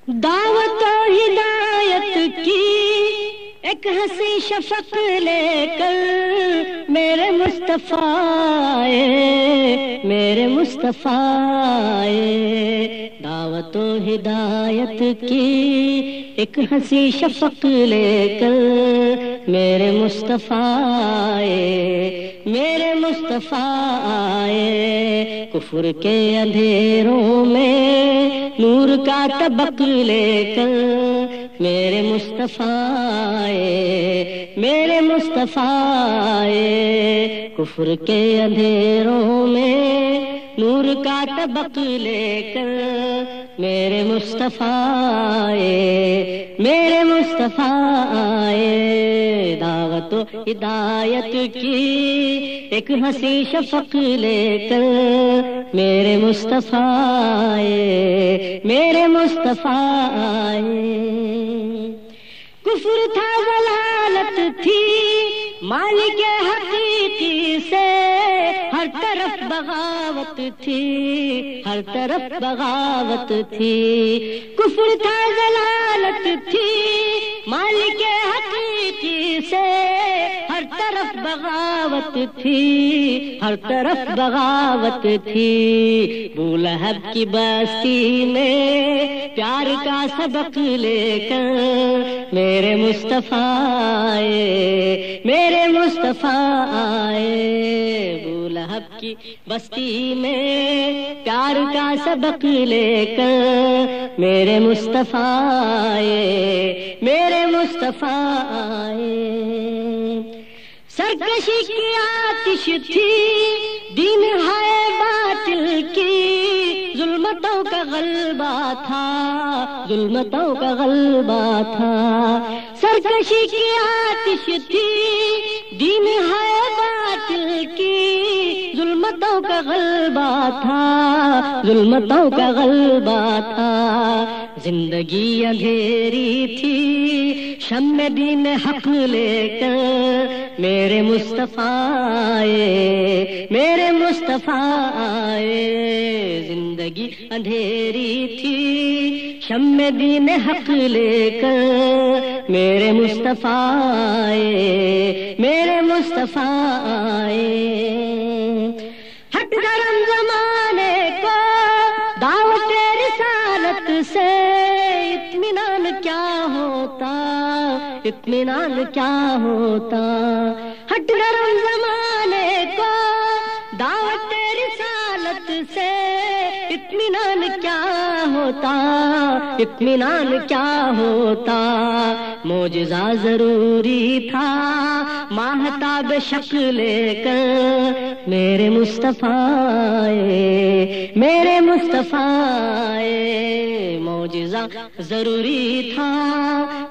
دعوت و ہدایت کی ایک ہنسی شفق لے کر میرے مصطفیٰ آئے، میرے مصطفیٰ آئے۔ دعوت و ہدایت کی ایک ہنسی شفق لے کر میرے مصطفیٰ آئے، میرے مصطفیٰ آئے۔ کفر کے اندھیروں میں نور کا طبق لے کر میرے مصطفیٰ آئے، میرے مصطفیٰ آئے۔ کفر کے اندھیروں میں نور کا طبق لے کر میرے مصطفیٰ آئے، میرے مصطفیٰ آئے۔ دعوت و ہدایت کی ایک ہنسی شفق لے کر میرے مصطفیٰ آئے، میرے مصطفیٰ آئے۔ کفر تھا، ضلالت تھی، مالک حقیقی سے ہر طرف بغاوت تھی، ہر طرف بغاوت تھی۔ کفر تھا، ضلالت تھی، مالک حقیقی سے ہر طرف بغاوت تھی، ہر طرف بغاوت تھی۔ ابو لہب کی بستی میں پیار کا سبق لے کر میرے مصطفیٰ آئے، میرے مصطفیٰ آئے۔ ابو لہب کی بستی میں پیار کا سبق لے کر میرے مصطفیٰ آئے، میرے مصطفیٰ آئے۔ سرکشی کی آتش تھی، دین ہے باطل کی، ظلمتوں کا غلبہ تھا، ظلمتوں کا غلبہ تھا۔ سرکشی کی آتش تھی، دین ہے باطل کی، ظلمتوں کا غلبہ تھا، ظلمتوں کا غلبہ تھا۔ زندگی اندھیری تھی، شمع دین حق لے کر میرے مصطفیٰ آئے، میرے مصطفیٰ آئے۔ زندگی اندھیری تھی، شمع دین حق لے کر میرے مصطفیٰ آئے، میرے مصطفیٰ آئے۔ ہٹ گرم زمانے کو دعوت رسالت سے اطمینان کیا ہوتا، اطمینان کیا ہوتا۔ ہٹ گرم زمانے کو دعوت رسالت سے اطمینان کیا ہوتا، اطمینان کیا ہوتا۔ معجزہ ضروری تھا، ماہتاب شکل لے کر میرے مصطفیٰ آئے، میرے مصطفیٰ آئے۔ معجزہ ضروری تھا،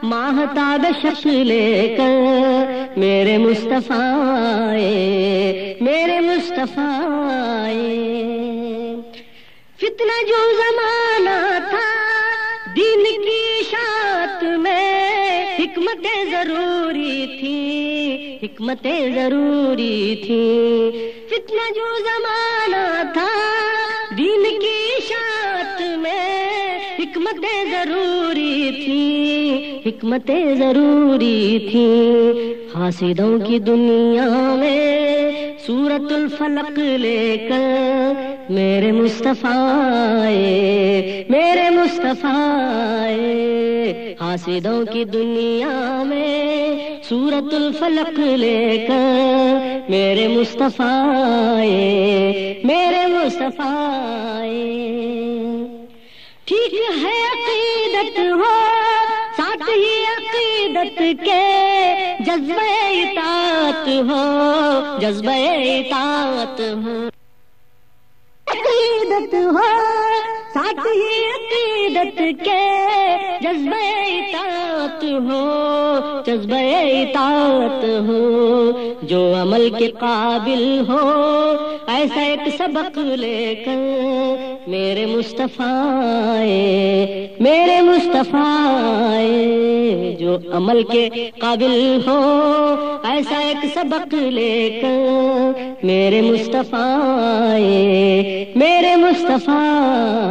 ماہتاب شکل لے کر میرے مصطفیٰ آئے، میرے مصطفیٰ آئے۔ فتنہ جو زمانہ تھا، دین کی اشاعت میں حکمتیں ضروری تھی، حکمتیں ضروری تھی۔ فتنہ جو زمانہ تھا، دین کی اشاعت میں حکمتیں ضروری تھی، حکمتیں ضروری تھی۔ حاسدوں کی دنیا میں سورۃ الفلق لے کر میرے مصطفیٰ آئے، میرے مصطفیٰ آئے۔ حاسدوں کی دنیا میں سورۃ الفلق لے کر میرے مصطفیٰ آئے، میرے مصطفیٰ آئے۔ ٹھیک ہے عقیدت ہو، ساتھ ہی عقیدت کے جذبہ اطاعت ہو، جذبہ اطاعت ہو۔ عقیدت ہو، ساتھ ہی عقیدت کے جذبہ اطاعت ہو، جذبہ اطاعت ہو۔ جو عمل کے قابل ہو، ایسا ایک سبق لے کر میرے مصطفیٰ آئے، میرے مصطفیٰ آئے۔ جو عمل کے قابل ہو، ایسا ایک سبق لے کر میرے مصطفیٰ آئے، میرے مصطفیٰ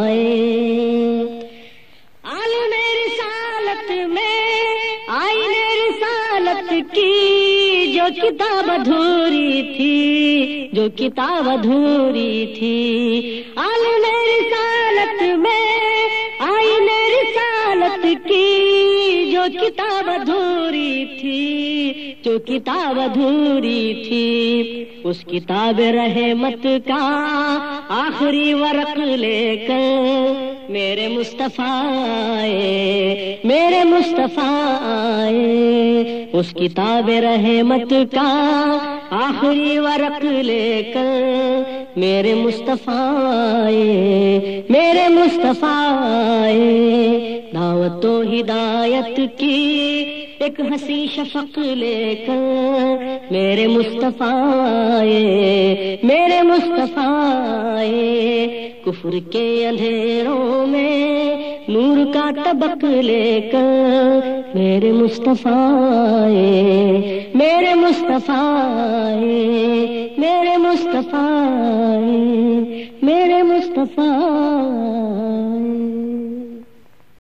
آئے۔ عالم کتاب ادھوری تھی، جو کتاب ادھوری تھی، عالم رسالت میں آئین رسالت کی، جو کتاب ادھوری تھی، جو کتاب ادھوری تھی، اس کتاب رحمت کا آخری ورق لے کر میرے مصطفیٰ آئے، میرے مصطفیٰ آئے، اس کتاب رحمت کا آخری ورق لے کر میرے مصطفیٰ آئے، میرے مصطفیٰ آئے، دعوت و ہدایت کی ایک ہنسی شفق لے کر میرے مصطفیٰ آئے، میرے مصطفیٰ آئے، کفر کے اندھیروں میں نور کا طبق لے کر میرے مصطفیٰ آئے، میرے مصطفیٰ آئے، میرے مصطفیٰ آئے، میرے مصطفیٰ